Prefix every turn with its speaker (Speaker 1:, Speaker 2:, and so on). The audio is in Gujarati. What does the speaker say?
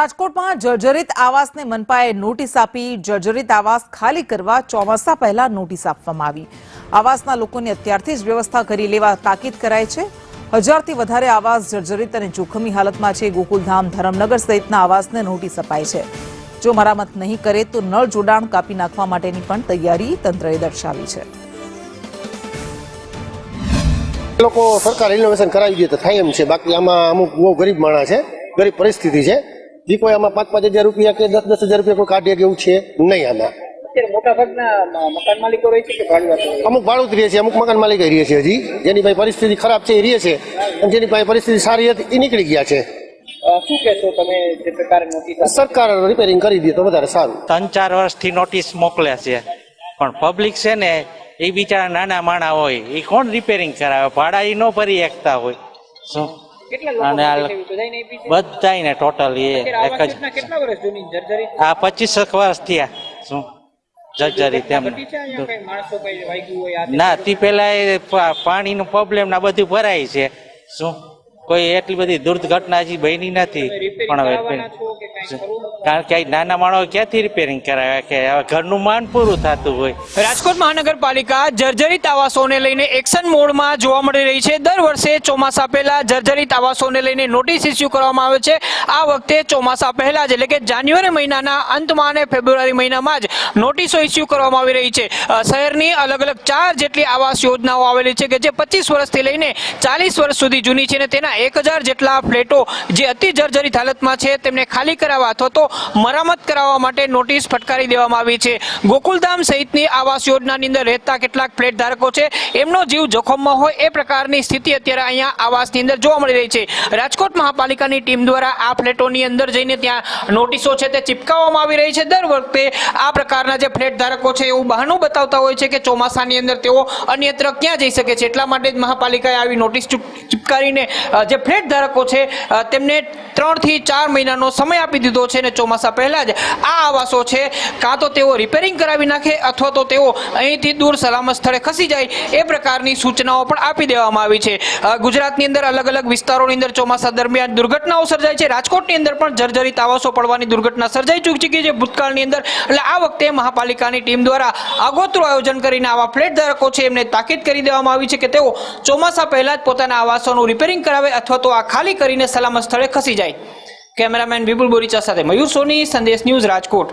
Speaker 1: રાજકોટમાં જર્જરિત આવાસને મનપાએ નોટિસ આપી જર્જરિત આવાસ ખાલી કરવા ચોમાસા પહેલા નોટિસ આપવામાં આવી। આવાસના લોકોને અત્યારથી જ વ્યવસ્થા કરી લેવા તાકીદ કરાઈ છે। 1000 થી વધારે આવાસ જર્જરિત અને જોખમી હાલતમાં છે। ગોકુલધામ, ધરમનગર સહિતના આવાસને નોટિસ અપાઈ છે। જો મરામત નહીં કરે તો નળ જોડાણ કાપી નાખવા માટેની પણ તૈયારી તંત્રએ દર્શાવી છે।
Speaker 2: લોકો સરકાર રિનોવેશન કરાવી દે તો થાય એમ છે, બાકી આમાં અમુક બહુ ગરીબ માણસ છે, ગરીબ પરિસ્થિતિ છે, જે કોઈ આમાં 5-5 હજાર રૂપિયા કે 10-10 હજાર રૂપિયા કોઈ કાઢે કે એવું છે નહીં। આમાં
Speaker 3: મોટાભાગના મકાન માલિકો રહે છે કે ભાડુઆતો?
Speaker 2: અમુક ભાડું જ રહે છે, અમુક મકાન માલિક રહે છે, હજી જેની પાસે પરિસ્થિતિ ખરાબ છે એ રહે છે, અને જેની પાસે પરિસ્થિતિ સારી હતી એ નીકળી ગયા છે।
Speaker 3: શું કહેશો તમે જે પ્રકારે નોટિસ
Speaker 2: સરકાર રિપેરિંગ કરી દે તો વધારે સારું।
Speaker 4: 3-4 વર્ષથી નોટિસ મોકલ્યા છે, પણ પબ્લિક છે ને એ બિચારા નાના માણા હોય, એ કોણ રિપેરિંગ કરાવે? ભાડા એ ન ભરી શકતા હોય શું? બધાને ટોટલ એક જ
Speaker 3: કેટલા વર્ષ જૂની જર્જરિત?
Speaker 4: આ 25 વર્ષ થયા શું જર્જરિત એમ ના તે પેલા પાણીનો પ્રોબ્લેમ ના બધું ભરાય છે શું? કોઈ એટલી બધી દુર્ઘટના હજી બની નથી, પણ હવે કારણ કે નાના માણસો ક્યાંથી રિપેરિંગ કરાવે કે ઘરનું માન પૂરું થતું હોય।
Speaker 5: રાજકોટ મહાનગરપાલિકા જર્જરિત આવાસોને લઈને એક્શન મોડમાં જોવા મળી રહી છે। દર વર્ષે ચોમાસા પહેલા જર્જરિત આવાસોને લઈને નોટિસ ઇસ્યુ કરવામાં આવે છે। આ વખતે ચોમાસા પહેલા જ એટલે કે જાન્યુઆરી મહિનાના અંતમાં અને ફેબ્રુઆરી મહિનામાં જ નોટિસો ઇસ્યુ કરવામાં આવી રહી છે। શહેરની અલગ અલગ 4 જેટલી આવાસ યોજનાઓ આવેલી છે કે જે 25 વર્ષથી લઈને 40 વર્ષ સુધી જૂની છે, અને તેના 1000 જેટલા ફ્લેટો જે અતિ જર્જરિત હાલતમાં છે તેમને ખાલી કરાવવા અથવા તો મરામત કરાવવા માટે નોટિસ ફટકારી દેવામાં આવી છે। ગોકુલધામ સહિતની આવાસ યોજનાની અંદર રહેતા કેટલાક ફ્લેટ ધારકો છે, એમનો જીવ જોખમમાં હોય એ પ્રકારની સ્થિતિ અત્યારે અહીંયા આવાસની અંદર જોવા મળી રહી છે। રાજકોટ મહાપાલિકાની ટીમ દ્વારા આ ફ્લેટોની અંદર જઈને ત્યાં નોટિસો છે તે ચિપકાવવામાં આવી રહી છે। દર વખતે આ પ્રકારના જે ફ્લેટ ધારકો છે એવું બહાનું બતાવતા હોય છે કે ચોમાસાની અંદર તેઓ અન્યત્ર ક્યાં જઈ શકે છે, એટલા માટે જ મહાપાલિકાએ આવી નોટિસ ચિપકારીને જે ફ્લેટ ધારકો છે તેમને 3 થી 4 મહિનાનો સમય આપી દીધો છે, અને ચોમાસા પહેલા જ આ આવાસો છે કાં તો તેઓ રિપેરિંગ કરાવી નાખે અથવા તો તેઓ અહીંથી દૂર સલામત સ્થળે ખસી જાય એ પ્રકારની સૂચનાઓ પણ આપી દેવામાં આવી છે। ગુજરાતની અંદર અલગ અલગ વિસ્તારોની અંદર ચોમાસા દરમિયાન દુર્ઘટનાઓ સર્જાય છે। રાજકોટની અંદર પણ જર્જરિત આવાસો પડવાની દુર્ઘટના સર્જાઈ ચૂકી છે ભૂતકાળની અંદર, એટલે આ વખતે મહાપાલિકાની ટીમ દ્વારા આગોતરું આયોજન કરીને આવા ફ્લેટ ધારકો છે એમને તાકીદ કરી દેવામાં આવી છે કે તેઓ ચોમાસા પહેલા જ પોતાના આવાસોનું રિપેરિંગ કરાવે અથવા તો આ ખાલી કરીને સલામત સ્થળે ખસી જાય। કેમેરામેન વિપુલ બોરીચા સાથે મયુર સોની, સંદેશ ન્યૂઝ, રાજકોટ।